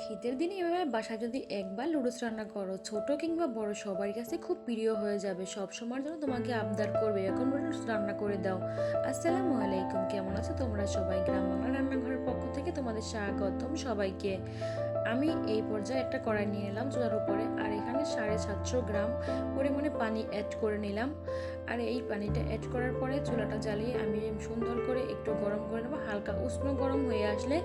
শীতের দিনে এভাবে বাসায় যদি একবার লুডুস রান্না করো, ছোট কিংবা বড় সবার কাছে খুব প্রিয় হয়ে যাবে। সব সময়ের জন্য তোমাকে আবদার করবে এরকম লুডুস রান্না করে দাও। আসসালামু আলাইকুম, কেমন আছো তোমরা সবাই? গ্রাম বাংলা রান্নাঘরের পক্ষ থেকে তোমাদের স্বাগতম সবাইকে। আমি এই পর্যায়ে একটা কড়াই নিয়ে নিলাম চুলার উপরে, আর এখানে 750 গ্রাম পরিমাণে পানি অ্যাড করে নিলাম। আর এই পানিটা অ্যাড করার পরে চুলাটা জ্বালিয়ে আমি সুন্দর করে একটু গরম করে নেবো। হালকা উষ্ণ গরম হয়ে আসলে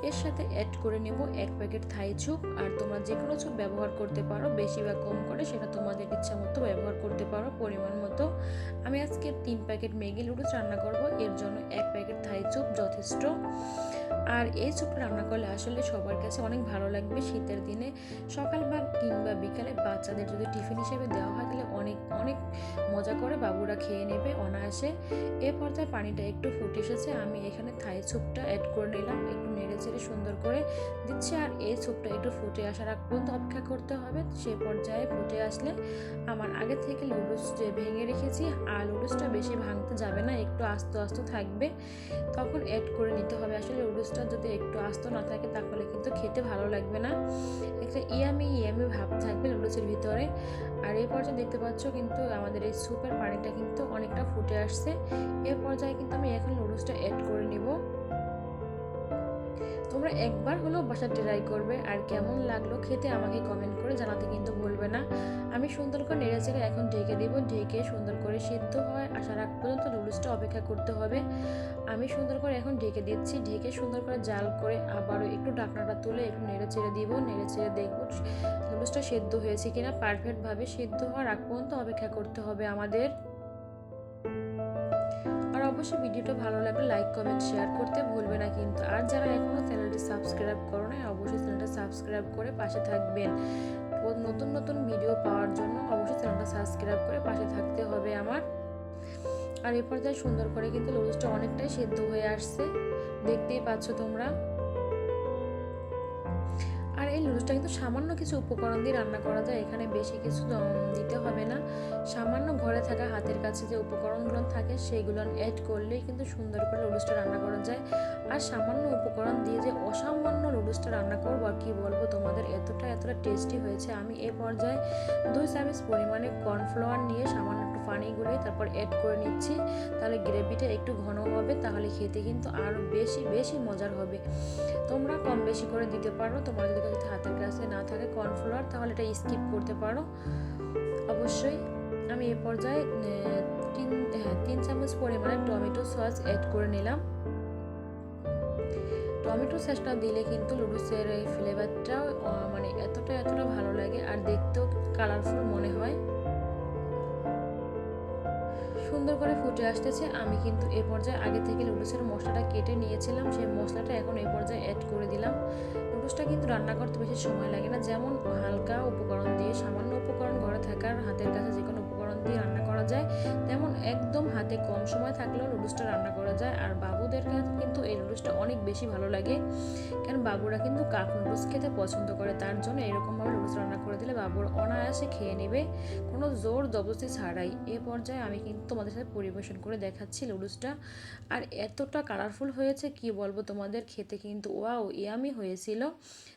এর সাথে অ্যাড করে নেব 1 প্যাকেট থাই চুপ। আর তোমরা যে কোনো চুপ ব্যবহার করতে পারো, বেশি বা কম করে সেটা তোমাদের ইচ্ছা মতো ব্যবহার করতে পারো পরিমাণ মতো। আমি আজকে 3 প্যাকেট ম্যাগি নুডলস রান্না করব, এর জন্য 1 প্যাকেট থাই চুপ যথেষ্ট। আর এই স্যুপটা রান্না করলে আসলে সবার কাছে অনেক ভালো লাগবে। শীতের দিনে সকাল বা কিংবা বিকালে বাচ্চাদের যদি টিফিন হিসেবে দেওয়া হয় তাহলে অনেক অনেক মজা করে বাবুরা খেয়ে নেবে অনায়াসে। এ পর্যায়ে পানিটা একটু ফুটে এসেছে, আমি এখানে থাই স্যুপটা অ্যাড করে নিলাম, একটু নেড়ে চেড়ে সুন্দর করে দিচ্ছি। আর এই স্যুপটা একটু ফুটে আসার আগ পর্যন্ত অপেক্ষা করতে হবে। সেই পর্যায়ে ফুটে আসলে আমার আগে থেকে লুডুস যে ভেঙে রেখেছি, আর লুডুসটা বেশি ভাঙতে যাবে না, একটু আস্তে আস্তে থাকবে, তখন অ্যাড করে নিতে হবে। আসলে লুডুসটা যদি একটু আস্ত না থাকে তাহলে কিন্তু খেতে ভালো লাগবে না, একটা ইয়ামি ইয়ামি ভাব থাকবে লুডুসের ভিতরে। আর এই পর্যায়ে দেখতে পাচ্ছ কিন্তু আমাদের এই স্যুপের পানিটা কিন্তু অনেকটা ফুটে আসছে। এর পর্যায়ে কিন্তু আমি এখন লুডুসটা অ্যাড করে নিব। তোমরা একবার হলেও বাসা ট্রাই করবে, আর কেমন লাগলো খেতে আমাকে কমেন্ট করে জানাতে কিন্তু ভুলবে না। আমি সুন্দর করে নেড়ে চেড়ে এখন ঢেকে দেবো, ঢেকে সুন্দর করে সিদ্ধ হয় আসার আগ পর্যন্ত নুডলসটা অপেক্ষা করতে হবে। আমি সুন্দর করে এখন ঢেকে দিচ্ছি, ঢেকে সুন্দর করে জাল করে আবারও একটু ঢাকনাটা তুলে একটু নেড়ে চেড়ে দিব, নেড়ে চেড়ে দেখবো নুডলসটা সেদ্ধ হয়েছে কিনা। পারফেক্টভাবে সিদ্ধ হওয়ার আগ পর্যন্ত অপেক্ষা করতে হবে আমাদের। আর অবশ্যই ভিডিওটা ভালো লাগলে লাইক কমেন্ট শেয়ার করতে ভুলবে না কিন্তু। আর যারা এখনও চ্যানেলটি সাবস্ক্রাইব করো না, অবশ্যই চ্যানেলটা সাবস্ক্রাইব করে পাশে থাকবেন। নতুন নতুন ভিডিও পাওয়ার জন্য অবশ্যই চ্যানেলটা সাবস্ক্রাইব করে পাশে থাকতে হবে আমার। আর এই পর্যায়ে সুন্দর করে কিন্তু লুডুসটা অনেকটাই সেদ্ধ হয়ে আসছে, দেখতেই পাচ্ছ তোমরা। আর এই লুডুসটা কিন্তু সামান্য কিছু উপকরণ দিয়ে রান্না করা যায়, এখানে বেশি কিছু দিতে হবে না। সামান্য ঘরে থাকা হাতের কাছে যে উপকরণগুলো থাকে সেইগুলো অ্যাড করলেই কিন্তু সুন্দর করে লুডুসটা রান্না করা যায়। আর সামান্য উপকরণ দিয়ে যে অসামান্য লুডুসটা রান্না করবো আর কি বলবো তোমাদের, এতটা টেস্টি হয়েছে। আমি এই পর্যায়ে 2 চামচ পরিমাণে কর্নফ্লাওয়ার নিয়ে সামান্য একটু পানি গুলিয়ে তারপর অ্যাড করে নিচ্ছি, তাহলে গ্রেভিটা একটু ঘন হবে, তাহলে খেতে কিন্তু আরও বেশি বেশি মজার হবে। তোমরা কম বেশি করে দিতে পারো, তোমাদের যদি হাতের কাছে না থাকে কর্নফ্লাওয়ার তাহলে এটা স্কিপ করতে পারো অবশ্যই। আমি এ পর্যায়ে 3 চামচ পরিমাণে টমেটো সস অ্যাড করে নিলাম। টমেটো সসটা দিলে কিন্তু লুডুসের এই ফ্লেভারটাও মানে এতটা ভালো লাগে, আর দেখতেও কালারফুল মনে হয়। সুন্দর করে ফুটে আসতেছে, আমি কিন্তু এ পর্যায়ে আগে থেকে লুডুসের মশলাটা কেটে নিয়েছিলাম, সেই মশলাটা এখন এই পর্যায়ে অ্যাড করে দিলাম। লুডুসটা কিন্তু রান্না করতে বেশি সময় লাগে না, যেমন হালকা উপকরণ দিয়ে সামান্য উপকরণ ঘরে থাকার হাতের কাছে যে কোনো উপকরণ দিয়ে রান্না করা যায়, তেমন একদম হাতে কম সময় থাকলেও লুডুসটা রান্না করা যায়। আর বাবুদের কাছে কিন্তু এই লুডুসটা অনেক বেশি ভালো লাগে, কারণ বাবুরা কিন্তু কাপ নুডলস খেতে পছন্দ করে, তার জন্য এরকমভাবে লুডুস রান্না করে দিলে বাবুরা অনায়াসে খেয়ে নেবে কোনো জোর জবরদস্তি ছাড়াই। এ পর্যায়ে আমি কিন্তু তোমাদের সাথে পরিবেশন করে দেখাচ্ছি লুডুসটা। আর এতটা কালারফুল হয়েছে কি বলবো তোমাদের, খেতে কিন্তু ওয়াও ইয়ামি হয়েছিল।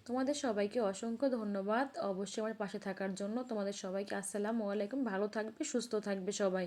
তোমাদের সবাইকে অসংখ্য ধন্যবাদ অবশ্যই আমার পাশে থাকার জন্য। তোমাদের সবাইকে আসসালামু আলাইকুম, ভালো থাকবে সুস্থ থাকবে সবাই।